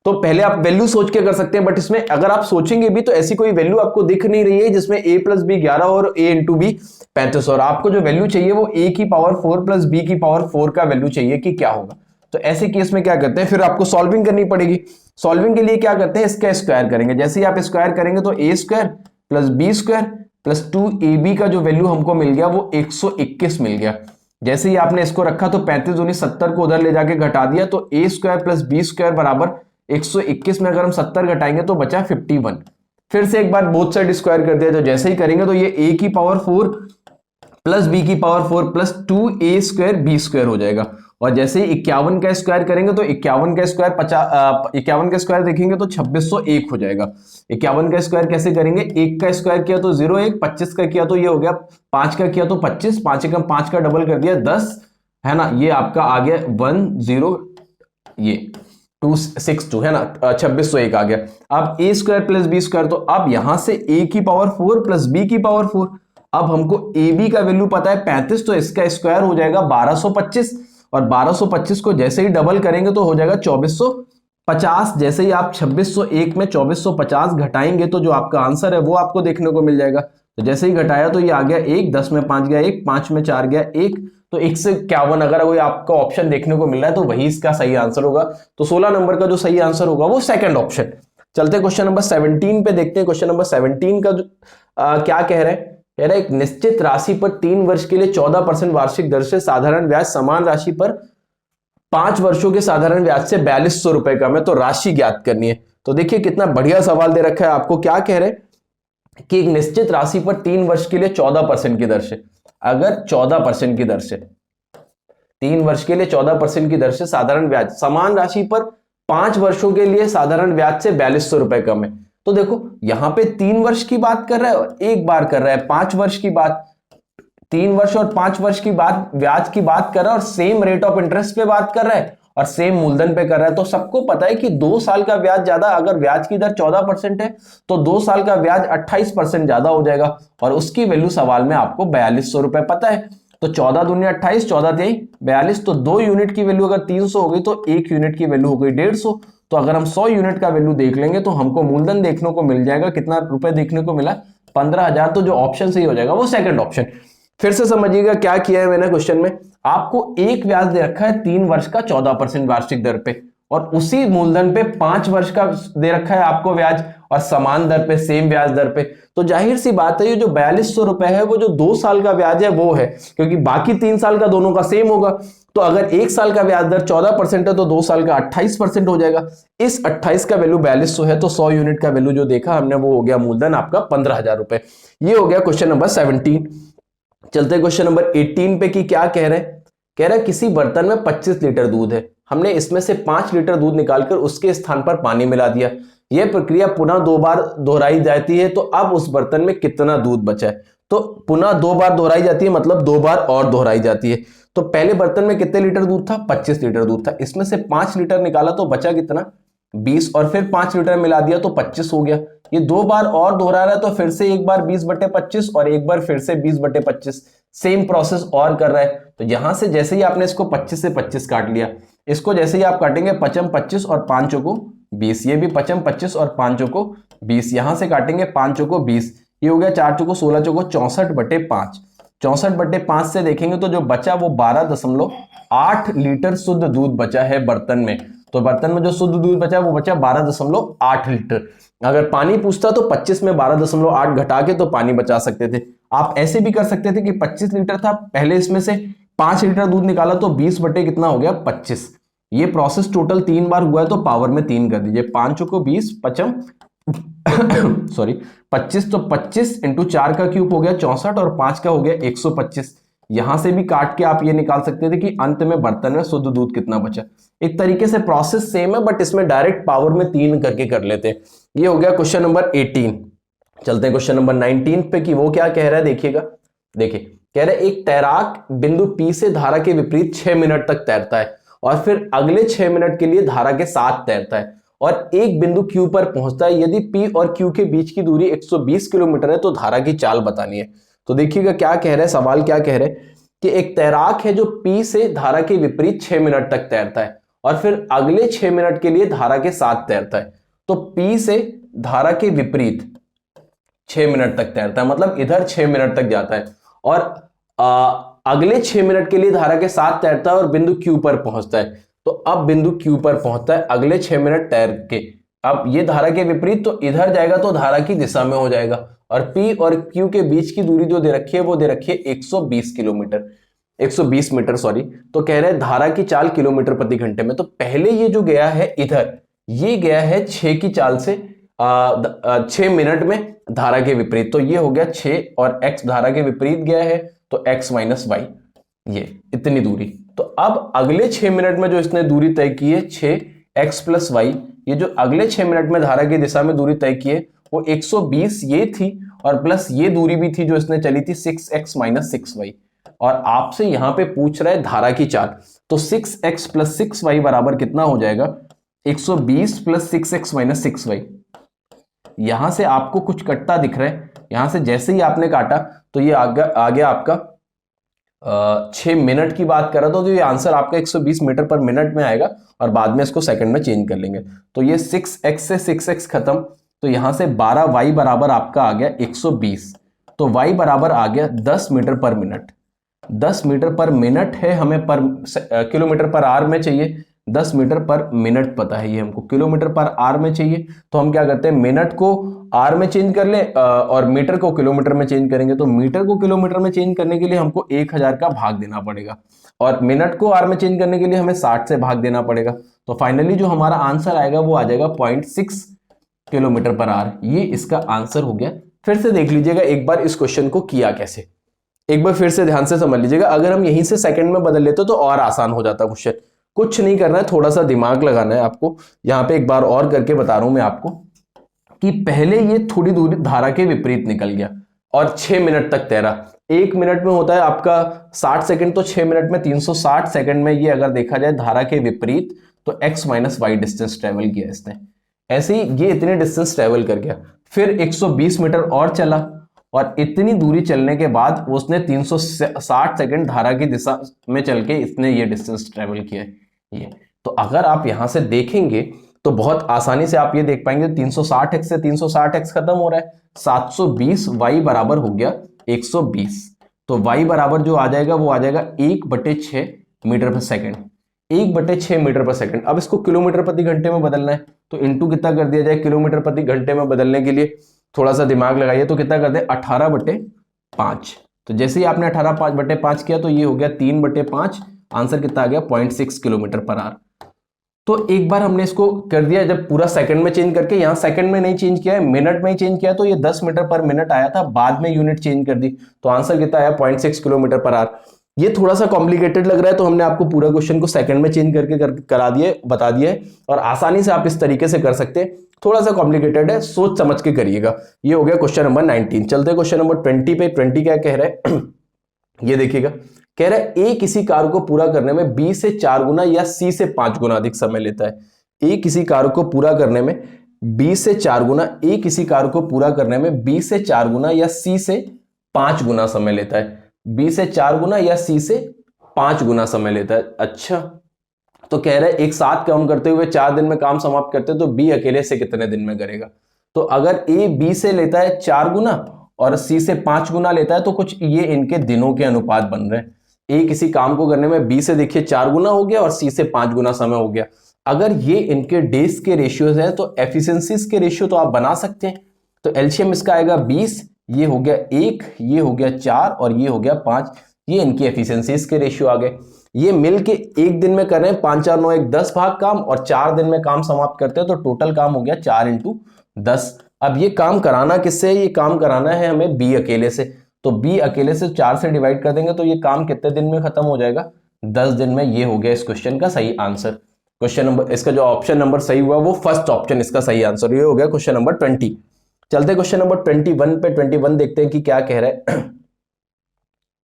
तो पहले आप वैल्यू सोच के कर सकते हैं, बट इसमें अगर आप सोचेंगे भी तो ऐसी कोई वैल्यू आपको दिख नहीं रही है जिसमें A प्लस बी 11 और A इंटू बी 35, और आपको जो वैल्यू चाहिए वो A की पावर 4 प्लस B की पावर 4 का वैल्यू चाहिए कि क्या होगा। तो ऐसे केस में क्या करते हैं, फिर आपको सॉल्विंग करनी पड़ेगी। सॉल्विंग के लिए क्या करते हैं, इसका स्क्वायर करेंगे। जैसे ही आप स्क्वायर करेंगे तो A square plus b square plus 2AB का जो वैल्यू हमको मिल गया वो 121 मिल गया। जैसे ही आपने इसको रखा तो 35 दूनी 70 को उधर ले जाके घटा दिया, तो A square plus b square बराबर 121 में अगर हम 70 घटाएंगे तो बचा 51। फिर से एक बार बोथ साइड स्क्वायर कर दिया, तो जैसे ही करेंगे तो ये a की पावर 4 प्लस बी की power 4 plus 2a square b square हो जाएगा। और जैसे ही 51 का स्क्वायर करेंगे तो 51 का स्क्वायर 51 का स्क्वायर देखेंगे तो 2601 हो जाएगा। 51 का स्क्वायर कैसे करेंगे, 1 का स्क्वायर किया तो 0 1, 25 का किया तो ये हो गया, 5 का किया तो 25, 5 एकम 5 का डबल कर दिया 10, है ना, ये आपका आ गया 10, ये 262 है ना, 2601 आ गया। अब a square plus b square, तो अब यहां से a की पावर 4 प्लस b की पावर 4, अब हमको ab का वैल्यू पता है 35, तो इसका स्क्वायर हो जाएगा 1225, और 1225 को जैसे ही डबल करेंगे तो हो जाएगा 2450। जैसे ही आप 2601 में 2450 घटाएंगे तो जो आपका आंसर है वो आपको देखने को मिल जाएगा। तो जैसे ही घटाया तो ये आ गया 1, 10 में 5 गया 1, 5 में 4 गया 1, तो 1 से 51 अगर कोई आपको ऑप्शन देखने को मिल रहा है तो वही इसका सही आंसर होगा। तो 16 नंबर का जो सही आंसर होगा वो सेकंड ऑप्शन। चलते क्वेश्चन नंबर 17 पे देखते हैं। क्वेश्चन नंबर 17 का क्या कह रहे हैं, कह रहा है एक निश्चित राशि पर 3 वर्ष के लिए 14% वार्षिक दर से साधारण ब्याज समान राशि पर 5 वर्षों के साधारण ब्याज से 4200 रुपए कम है, तो राशि ज्ञात करनी है। तो देखिए कितना बढ़िया सवाल दे रखा है आपको। क्या कह रहे हैं कि एक निश्चित राशि पर 3 वर्ष के लिए 14% की दर से, अगर 14% की दर से 3 वर्ष के लिए 14% की दर से साधारण ब्याज समान राशि पर 5 वर्षों के लिए साधारण ब्याज से 4200 रुपए कम है। तो देखो यहां पे 3 वर्ष की बात कर रहा है और एक बार कर रहा है 5 वर्ष की बात, 3 वर्ष और 5 वर्ष की बात ब्याज की बात कर रहा है और सेम रेट ऑफ इंटरेस्ट पे बात कर रहा है और सेम मूलधन पे कर रहा है। तो सबको पता है कि 2 साल का ब्याज ज्यादा, अगर ब्याज की दर 14% है तो 2 साल का ब्याज 28% ज्यादा हो जाएगा, और उसकी वैल्यू सवाल में आपको 4200 रुपए पता है। तो 14 दूनी 28, 14 तेई 42, तो 2 यूनिट की वैल्यू अगर 300 हो गई तो 1 यूनिट की वैल्यू हो गई 150। तो अगर हम 100 यूनिट का वैल्यू देख लेंगे तो हमको मूलधन देखने को मिल जाएगा, कितना रुपए देखने को मिला, 15,000। तो जो ऑप्शन सही हो जाएगा वो सेकंड ऑप्शन। फिर से समझिएगा क्या किया है मैंने क्वेश्चन में, आपको एक ब्याज दे रखा है 3 वर्ष का 14% वार्षिक दर पे, और उसी मूलधन पे 5 वर्ष का दे रखा है आपको ब्याज और समान दर पे, सेम ब्याज दर पे। तो जाहिर सी बात है ये जो 4200 रुपए है वो जो 2 साल का ब्याज है वो है, क्योंकि बाकी 3 साल का दोनों का सेम होगा। तो अगर 1 साल का ब्याज दर 14% है तो 2 साल का 28% हो जाएगा। इस 28 का वैल्यू 4200 है, तो 100 यूनिट का वैल्यू जो देखा हमने वो हो गया मूलधन आपका 15,000 रुपए। ये हो गया क्वेश्चन नंबर 17। चलते क्वेश्चन नंबर 18 पे। कि क्या कह रहे हैं, कह रहा है किसी बर्तन में 25 लीटर दूध है, हमने इसमें से 5 लीटर दूध निकालकर उसके स्थान पर पानी मिला दिया, यह प्रक्रिया पुनः 2 बार दोहराई जाती है, तो अब उस बर्तन में कितना दूध बचा है। तो पुनः 2 बार दोहराई जाती है मतलब 2 बार और दोहराई जाती है। तो पहले बर्तन में कितने लीटर दूध था, 25 लीटर दूध था, इसमें से 5 लीटर निकाला तो बचा कितना, 20, और फिर 5 लीटर मिला दिया तो 25 हो गया। ये 2 बार और दोहरा रहा है तो फिर से एक बार 20/25 और एक बार फिर से 20/25, सेम प्रोसेस और कर रहा है। तो यहां से जैसे ही आपने इसको 25 से 25 काट लिया, इसको जैसे ही आप काटेंगे 55 25 और 5 चौको 20, ये भी 55 25 और 5 चौको 20, यहां से काटेंगे 5 चौको 20, ये हो गया 4 चौको 16 चौको 64/5। 64/5 से देखेंगे तो जो बचा वो 12.8 लीटर शुद्ध दूध बचा है बर्तन में। तो बर्तन में जो शुद्ध दूध बचा वो बचा 12.8 लीटर। अगर पानी पूछता तो 25 में 12.8 घटा के तो पानी बचा सकते थे। आप ऐसे भी कर सकते थे कि 25 लीटर था, पहले इसमें से 5 लीटर दूध निकाला तो 20 बटे कितना हो गया 25। ये प्रोसेस टोटल 3 बार हुआ है तो पावर में 3 कर दीजिए, 5 चौको 20 पचम सॉरी 25, तो 25 इंटू 4 का क्यूब हो गया 64 और 5 का हो गया 125। यहां से भी काट के आप ये निकाल सकते थे कि अंत में बर्तन में शुद्ध दूध कितना बचा। एक तरीके से प्रोसेस सेम है बट इसमें डायरेक्ट पावर में 3 करके कर लेते हैं। ये हो गया क्वेश्चन नंबर 18। चलते हैं क्वेश्चन नंबर 19 पे कि वो क्या कह रहा है, देखिएगा। देखिए कह रहा है एक तैराक बिंदु P से धारा के विपरीत 6 मिनट तक तैरता है और फिर अगले 6 मिनट के लिए धारा के साथ तैरता है और एक बिंदु Q पर पहुंचता है। यदि P और Q के बीच की दूरी 120 किलोमीटर है तो धारा की चाल बतानी है। तो देखिएगा क्या कह रहे हैं, सवाल क्या कह रहे हैं कि एक तैराक है जो P से धारा के विपरीत 6 मिनट तक तैरता है और फिर अगले 6 मिनट के लिए धारा के साथ तैरता है। तो P से धारा के विपरीत 6 मिनट तक तैरता है, मतलब इधर 6 मिनट तक जाता है और अगले 6 मिनट के लिए धारा के साथ तैरता है और बिंदु Q पर पहुंचता है। तो अब बिंदु Q पर पहुंचता है अगले 6 मिनट तैर के, अब ये धारा के विपरीत तो इधर जाएगा तो धारा की दिशा में हो जाएगा और P और Q के बीच की दूरी जो दे रखी है वो दे रखी है 120 किलोमीटर 120 मीटर सॉरी। तो कह रहे हैं धारा की चाल किलोमीटर प्रति घंटे में। तो पहले ये जो गया है इधर ये गया है 6 की चाल से 6 मिनट में धारा के विपरीत, तो ये हो गया 6 और x धारा के विपरीत गया है तो x माइनस वाई, ये इतनी दूरी। तो अब अगले 6 मिनट में जो इसने दूरी तय की है 6x प्लस वाई, ये जो अगले 6 मिनट में धारा की दिशा में दूरी तय की है वो 120 ये थी और प्लस ये दूरी भी थी जो इसने चली थी 6x माइनस 6y। और आपसे यहां पे पूछ रहा है धारा की चाल, तो 6x प्लस 6y बराबर कितना हो जाएगा 120 प्लस 6x माइनस 6y। यहां से आपको कुछ कटता दिख रहा है, यहां से जैसे ही आपने काटा तो ये आ गया आपका 6 मिनट की बात कर रहा था, तो ये आंसर आपका 120 मीटर पर मिनट में आएगा और बाद में इसको सेकंड में चेंज कर लेंगे। तो ये 6x से 6x खत्म, तो यहां से 12y बराबर आपका आ गया 120, तो y बराबर आ गया 10 मीटर पर मिनट। 10 मीटर पर मिनट है, हमें पर किलोमीटर पर आवर में चाहिए, 10 मीटर पर मिनट पता है ये हमको, किलोमीटर पर आवर में चाहिए। तो हम क्या करते हैं, मिनट को आर में चेंज कर ले और मीटर को किलोमीटर में चेंज करेंगे। तो मीटर को किलोमीटर में चेंज करने के लिए हमको 1000 का भाग देना पड़ेगा और मिनट को आर में चेंज करने के लिए हमें 60 से भाग देना पड़ेगा। तो फाइनली जो हमारा आंसर आएगा वो आ जाएगा 0.6 किलोमीटर पर आवर। ये इसका आंसर हो गया। फिर से देख लीजिएगा एक बार इस क्वेश्चन को किया कैसे, एक बार फिर से ध्यान से समझ लीजिएगा। अगर हम यहीं से सेकंड में बदल लेते तो और आसान हो जाता क्वेश्चन। कुछ नहीं करना है, थोड़ा सा दिमाग लगाना है आपको। यहां पे एक बार और करके बता रहा हूं मैं आपको कि पहले ये थोड़ी दूरी धारा के विपरीत निकल गया और 6 मिनट तक तैरा। 1 मिनट में होता है आपका 60 सेकंड, तो 6 मिनट में 360 सेकंड में ये अगर देखा जाए धारा के विपरीत तो x minus y distance travel किया इसने। ऐसे ही ये इतने डिस्टेंस ट्रेवल कर गया, फिर 120 मीटर और चला और इतनी दूरी चलने के बाद उसने 360 सेकंड धारा की दिशा में चल के इसने ये डिस्टेंस ट्रेवल किया है ये। तो अगर आप यहां से देखेंगे तो बहुत आसानी से आप ये देख पाएंगे 360x से 360x खत्म हो रहा है, 720 y बराबर हो गया 120। तो y बराबर जो आ जाएगा वो आ जाएगा 1/6 मीटर पर सेकंड, 1/6 मीटर पर सेकंड। अब इसको किलोमीटर प्रति घंटे में बदलना है तो इंटू कितना कर दिया जाए, किलोमीटर प्रति घंटे में बदलने के लिए थोड़ा सा दिमाग लगाइए। तो कितना कर दे 18/5। तो जैसे ही आपने 18/5 किया तो ये हो गया 3/5, आंसर कितना आ गया 0.6 किलोमीटर पर आवर। तो एक बार हमने इसको कर दिया, जब पूरा सेकंड में चेंज करके, यहां सेकंड में नहीं चेंज किया है मिनट में ही चेंज किया, तो ये 10 मीटर पर मिनट आया था, बाद में यूनिट चेंज कर दी तो आंसर कितना आया 0.6 किलोमीटर पर आवर। ये थोड़ा सा कॉम्प्लिकेटेड लग रहा है तो हमने आपको पूरा क्वेश्चन को सेकंड में चेंज करके करा दिए, बता दिया है और आसानी से आप इस तरीके से कर सकते हैं। थोड़ा सा कॉम्प्लिकेटेड है, सोच समझ के करिएगा। ये हो गया क्वेश्चन नंबर 19। चलते हैं क्वेश्चन नंबर 20 पे। 20 क्या कह रहा है ये देखिएगा, कह रहा है ए किसी कार्य को पूरा करने में बी से 4 गुना या सी से 5 गुना अधिक समय लेता है। ए किसी कार्य को पूरा करने में बी से 4 गुना, ए किसी कार्य को पूरा करने में बी से 4 गुना या सी से 5 गुना समय लेता है। बी से 4 गुना या सी से 5 गुना समय लेता है। अच्छा, तो कह रहा है एक साथ काम करते हुए 4 दिन में काम समाप्त करते तो बी अकेले से कितने दिन में करेगा। तो अगर ए बी से लेता है 4 गुना और सी से 5 गुना लेता है तो कुछ ये इनके दिनों के अनुपात बन रहे हैं। ए किसी काम को करने में बी से देखिए 4 गुना हो गया और सी से 5 गुना समय हो गया। अगर ये इनके डेज के रेशियोज हैं तो एफिशिएंसीज के रेशियो तो आप बना सकते हैं। तो एलसीएम इसका आएगा 20, ये हो गया 1, ये हो गया 4 और ये हो गया 5। ये इनकी एफिशिएंसीज के रेशियो आ गए। ये मिलके एक दिन में कर रहे हैं 5 4 9 1 10 भाग काम और 4 दिन में काम समाप्त करते हैं तो टोटल काम हो गया 4 × 10। अब ये काम कराना किससे है, ये काम कराना है हमें बी अकेले से। तो बी अकेले से 4 से डिवाइड कर देंगे तो ये काम कितने दिन में खत्म हो जाएगा, 10 दिन में। ये हो गया इस क्वेश्चन का सही आंसर। क्वेश्चन नंबर, इसका जो ऑप्शन नंबर सही हुआ वो फर्स्ट ऑप्शन इसका सही आंसर। ये हो गया क्वेश्चन नंबर 20। चलते क्वेश्चन नंबर 21 पे। 21 देखते हैं कि क्या कह रहा है।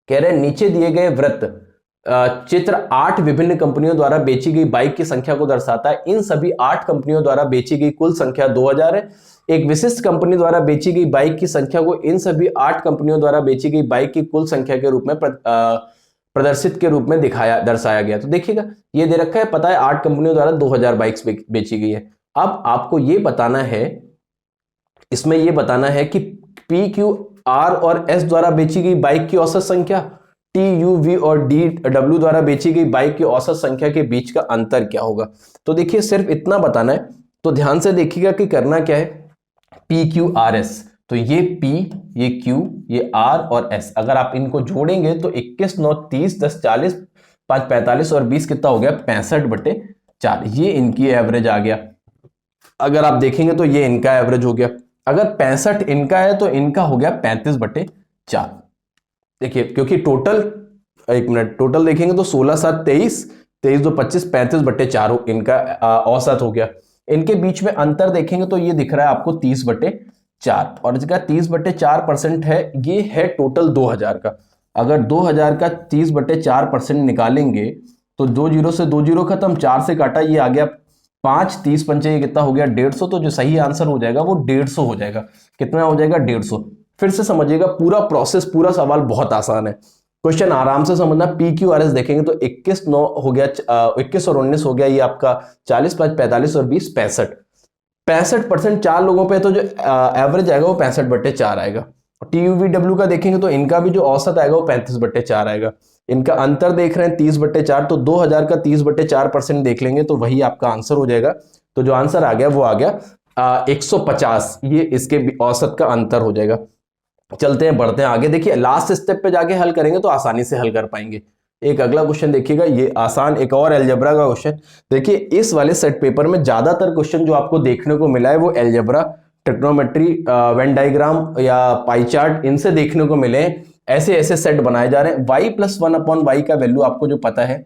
कह रहे हैं नीचे दिए गए वृत्त चित्र 8 विभिन्न कंपनियों द्वारा बेची गई बाइक की संख्या को दर्शाता है। इन सभी 8 कंपनियों द्वारा बेची गई कुल संख्या 2000 है। एक विशिष्ट कंपनी द्वारा बेची गई बाइक की संख्या को इन सभी 8 कंपनियों द्वारा बेची गई बाइक की कुल संख्या के रूप में प्रदर्शित के रूप में दर्शाया गया। तो देखिएगा ये दे रखा है, पता है 8 कंपनियों द्वारा 2000 बाइक्स बेची गई है। अब आपको ये बताना है, इसमें ये बताना है कि पी क्यू आर और एस द्वारा बेची गई बाइक की औसत संख्या, टी यू वी और डी डब्ल्यू द्वारा बेची गई बाइक की औसत संख्या के बीच का अंतर क्या होगा। तो देखिए सिर्फ इतना बताना है, तो ध्यान से देखिएगा कि करना क्या है। पी क्यू आर एस, तो ये P, ये Q, ये R और S, अगर आप इनको जोड़ेंगे तो 21 9 30 10 40 5 45 और 20 कितना हो गया 65/4। ये इनकी एवरेज आ गया। अगर आप देखेंगे तो ये इनका एवरेज हो गया। अगर 65 इनका है तो इनका हो गया 35/4। देखिए क्योंकि टोटल, एक मिनट, टोटल देखेंगे तो 16 7 23, 23 2 25, 35/4 इनका औसत हो गया। इनके बीच में अंतर देखेंगे तो ये दिख रहा है आपको 30/4, और इसका 30/4% है, ये है टोटल 2000 का। अगर 2000 का 30/4% निकालेंगे तो 2 जीरो से 2 जीरो खत्म, 4 से काटा, ये आ गया 5, 30 पंचे ये कितना हो गया 150। तो जो सही आंसर हो जाएगा वो 150 हो जाएगा। कितना हो जाएगा 150। फिर से समझिएगा पूरा प्रोसेस, पूरा सवाल बहुत आसान है। क्वेश्चन आराम से समझना। PQRS देखेंगे तो 21 9 हो गया, 21 और 19 हो गया, ये आपका 40 5 45 और 20 65। 65% 4 लोगों पे, तो जो एवरेज आएगा वो 65/4 आएगा। TUVW का देखेंगे तो इनका भी जो औसत आएगा वो 35/4 आएगा। इनका अंतर देख रहे हैं 30/4, तो 2000 का 30/4% देख लेंगे तो वही आपका आंसर हो जाएगा। तो जो आंसर आ गया वो आ गया 150। ये इसके औसत का अंतर हो जाएगा। चलते हैं, बढ़ते हैं आगे। देखिए लास्ट स्टेप पे जाके हल करेंगे तो आसानी से हल कर पाएंगे। एक अगला क्वेश्चन देखिएगा, ये आसान, एक और अलजेब्रा का क्वेश्चन। देखिए इस वाले सेट पेपर में ज्यादातर क्वेश्चन जो आपको देखने को मिला है वो अलजेब्रा, ट्रिग्नोमेट्री, वेन डायग्राम या पाई चार्ट, इनसे देखने को मिले हैं। ऐसे ऐसे सेट बनाए जा रहे हैं। y+1/y का वैल्यू आपको जो पता है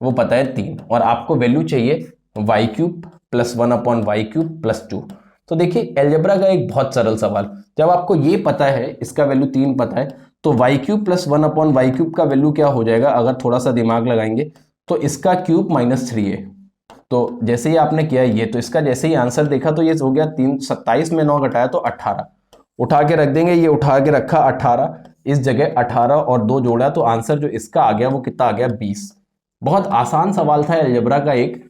वो पता है 3, और आपको वैल्यू चाहिए y³ +1/y³ +2। तो देखिए अलजेब्रा का एक बहुत सरल सवाल, जब आपको ये पता है, इसका वैल्यू 3 पता है, तो y³ +1/y³ का वैल्यू क्या हो जाएगा, अगर थोड़ा सा दिमाग लगाएंगे तो इसका क्यूब -3 है। तो जैसे ही आपने किया ये, तो इसका जैसे ही आंसर देखा तो ये हो गया 3, 27 में 9 घटाया तो 18, उठा के रख देंगे, ये उठा के रखा 18, इस जगह 18 और 2 जोड़ा तो आंसर जो इसका आ गया वो कितना आ गया 20। बहुत आसान सवाल था अलजेब्रा का एक।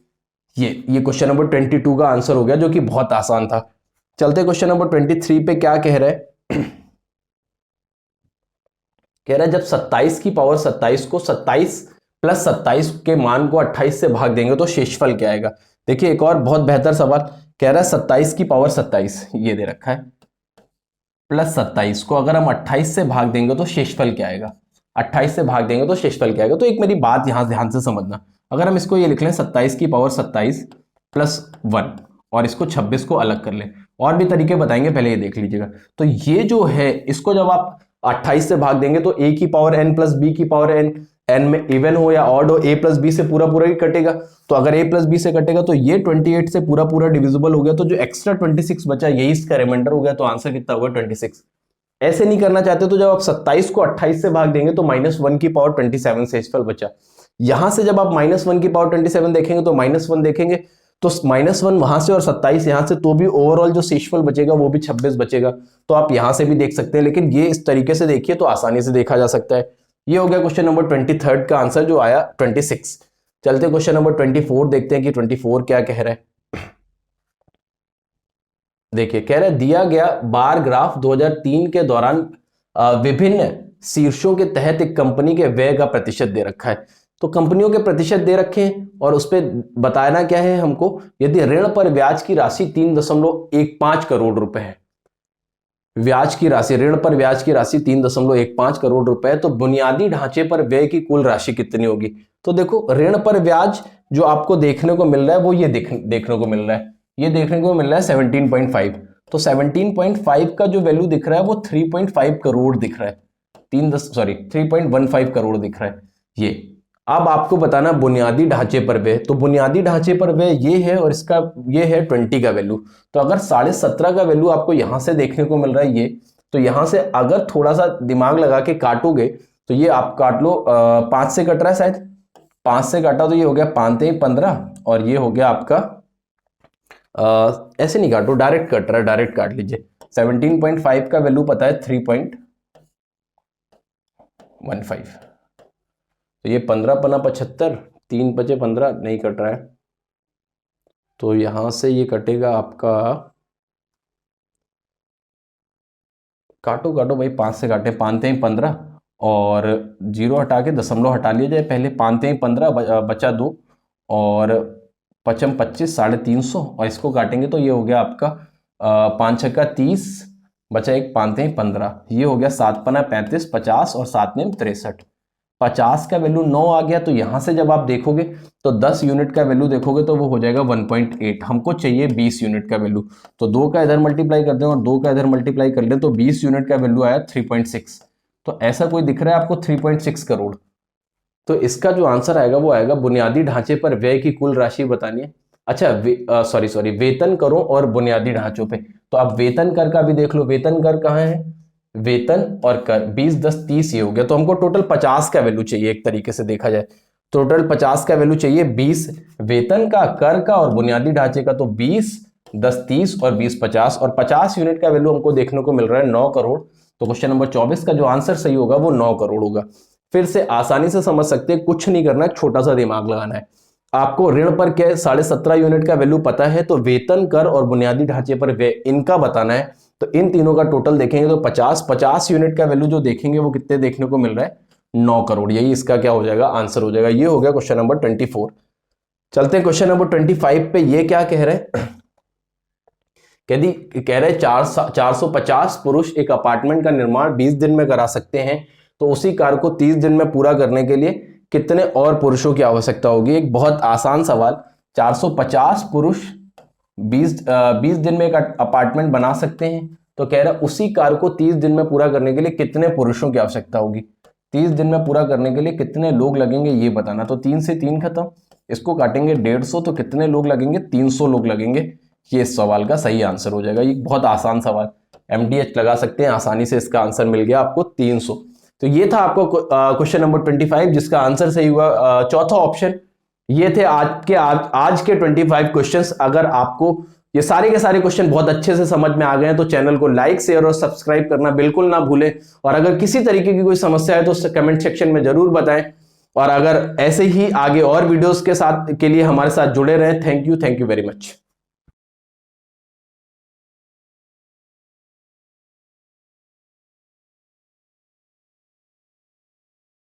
ये क्वेश्चन नंबर 22 का आंसर हो गया, जो कि बहुत आसान था। चलते क्वेश्चन नंबर 23 पे। क्या कह रहा है? कह रहा है जब 27 की पावर 27 को 27 + 27 के मान को 28 से भाग देंगे तो शेषफल क्या आएगा। देखिए एक और बहुत बेहतर सवाल, कह रहा है 27 की पावर 27 ये दे रखा है, +27 को अगर हम 28 से भाग देंगे तो शेषफल क्या आएगा। 28 से भाग देंगे तो शेषफल क्या आएगा। तो एक मेरी बात यहां ध्यान से समझना, अगर हम इसको ये लिख लें 27 की पावर 27 +1 और इसको 26 को अलग कर लें, और भी तरीके बताएंगे, पहले ये देख लीजिएगा। तो ये जो है इसको जब आप 28 से भाग देंगे तो a की पावर n + b की पावर n, n में इवन हो या ऑड हो, a + b से पूरा पूरा ही कटेगा। तो अगर a + b से कटेगा तो ये 28 से पूरा पूरा डिविजिबल हो गया, तो जो एक्स्ट्रा 26 बचा यही इसका रिमाइंडर हो गया। तो आंसर कितना होगा 26। ऐसे नहीं करना चाहते तो जब आप 27 को 28 से भाग देंगे तो -1 की पावर 27 शेषफल बचा। यहां से जब आप -1 की पावर 27 देखेंगे तो -1 देखेंगे तो -1 वहां से और 27 यहां से, तो भी ओवरऑल जो शेषफल बचेगा वो भी 26 बचेगा। तो आप यहां से भी देख सकते हैं, लेकिन ये इस तरीके से देखिए तो आसानी से देखा जा सकता है। ये हो गया क्वेश्चन नंबर 23 का आंसर, जो आया 26। चलते क्वेश्चन नंबर 24 देखते हैं कि 24 क्या कह रहा है। देखिए कह रहा है दिया गया बार ग्राफ 2003 के दौरान विभिन्न शीर्षों के तहत एक कंपनी के व्यय का प्रतिशत दे रखा है। तो कंपनियों के प्रतिशत दे रखे हैं और उस पर बताना क्या है हमको, यदि ऋण पर ब्याज की राशि 3.15 करोड़ रुपए है, ब्याज की राशि, ऋण पर ब्याज की राशि 3.15 करोड़ रुपए, तो बुनियादी ढांचे पर व्यय की कुल राशि कितनी होगी। तो देखो ऋण पर ब्याज जो आपको देखने को मिल रहा है वो ये देखने को मिल रहा है, ये देखने को मिल रहा है 17.5। तो 17.5 का जो वैल्यू दिख रहा है वो 3.5 करोड़ दिख रहा है, 3.15 करोड़ दिख रहा है ये। अब आपको बताना बुनियादी ढांचे पर व्यय, तो बुनियादी ढांचे पर व्यय ये है और इसका ये है 20 का वैल्यू। तो अगर 17.5 का वैल्यू आपको यहां से देखने को मिल रहा है ये, तो यहां से अगर थोड़ा सा दिमाग लगा के काटोगे तो ये आप काट लो, 5 से कट रहा है शायद, 5 से काटा तो ये हो गया 5 × 15 और ये हो गया आपका, ऐसे नहीं काटो, डायरेक्ट कट रहा है, डायरेक्ट काट लीजिए। 17.5 का वैल्यू पता है 3.15, तो ये 15 × 75, 3 × 5 = 15, नहीं कट रहा है। तो यहां से ये कटेगा आपका, काटो काटो भाई, 5 से काटे, 5 × 15 और 0 हटा के दशमलव हटा लिया जाए पहले, 5 × 15 बचा 2 और 5 × 25 350, और इसको काटेंगे तो ये हो गया आपका 5 × 30 बचा 1, 5 × 15, ये हो गया 7 × 35 50 और 7 × 63। 50 का वैल्यू 9 आ गया, तो यहां से जब आप देखोगे तो 10 यूनिट का वैल्यू देखोगे तो वो हो जाएगा 1.8। हमको चाहिए 20 यूनिट का वैल्यू, तो 2 का इधर मल्टीप्लाई कर दें और 2 का इधर मल्टीप्लाई कर लें तो 20 यूनिट का वैल्यू आया 3.6। तो ऐसा कोई दिख रहा है आपको 3.6 करोड़। तो इसका जो आंसर आएगा वो आएगा बुनियादी ढांचे पर व्यय की कुल राशि बतानी है। अच्छा सॉरी वेतन करों और बुनियादी ढांचों पे, तो आप वेतन कर का भी देख लो, वेतन कर कहाँ है, वेतन और कर 20 10 30 ये हो गया, तो हमको टोटल 50 का वैल्यू चाहिए। एक तरीके से देखा जाए टोटल 50 का वैल्यू चाहिए, 20 वेतन का, कर का और बुनियादी ढांचे का, तो 20 10 30 और 20 50, और 50 यूनिट का वैल्यू हमको देखने को मिल रहा है 9 करोड़। तो क्वेश्चन नंबर 24 का जो आंसर सही होगा वो 9 करोड़ होगा। फिर से आसानी से समझ सकते हैं, कुछ नहीं करना है, छोटा सा दिमाग लगाना है। आपको ऋण पर क्या 17.5 यूनिट का वैल्यू पता है, तो वेतन कर और बुनियादी ढांचे पर व्यय इनका बताना है। तो इन तीनों का टोटल देखेंगे तो 50 यूनिट का वैल्यू जो देखेंगे वो कितने देखने को मिल रहा है, 9 करोड़। यही इसका क्या हो जाएगा, आंसर हो जाएगा। ये हो गया क्वेश्चन नंबर 24। चलते हैं क्वेश्चन नंबर 25 पे। ये क्या कह रहे हैं, कह रहे 450 पुरुष एक अपार्टमेंट का निर्माण 20 दिन में करा सकते हैं, तो उसी कार्य को 30 दिन में पूरा करने के लिए कितने और पुरुषों की आवश्यकता होगी। एक बहुत आसान सवाल, 450 पुरुष 20 दिन में एक अपार्टमेंट बना सकते हैं, तो कह रहा है उसी कार्य को 30 दिन में पूरा करने के लिए कितने पुरुषों की आवश्यकता होगी। 30 दिन में पूरा करने के लिए कितने लोग लगेंगे ये बताना। तो 3 से 3 खत्म, इसको काटेंगे 150, तो कितने लोग लगेंगे, 300 लोग लगेंगे। ये इस सवाल का सही आंसर हो जाएगा। ये बहुत आसान सवाल, MDH लगा सकते हैं आसानी से, इसका आंसर मिल गया आपको 300। तो ये था आपको क्वेश्चन नंबर 25 जिसका आंसर सही हुआ चौथा ऑप्शन। ये थे आज के 25 क्वेश्चंस। अगर आपको ये सारे के सारे क्वेश्चन बहुत अच्छे से समझ में आ गए हैं तो चैनल को लाइक शेयर और सब्सक्राइब करना बिल्कुल ना भूलें। और अगर किसी तरीके की कोई समस्या है तो कमेंट सेक्शन में जरूर बताएं। और अगर ऐसे ही आगे और वीडियोस के लिए हमारे साथ जुड़े रहें। Thank you very much.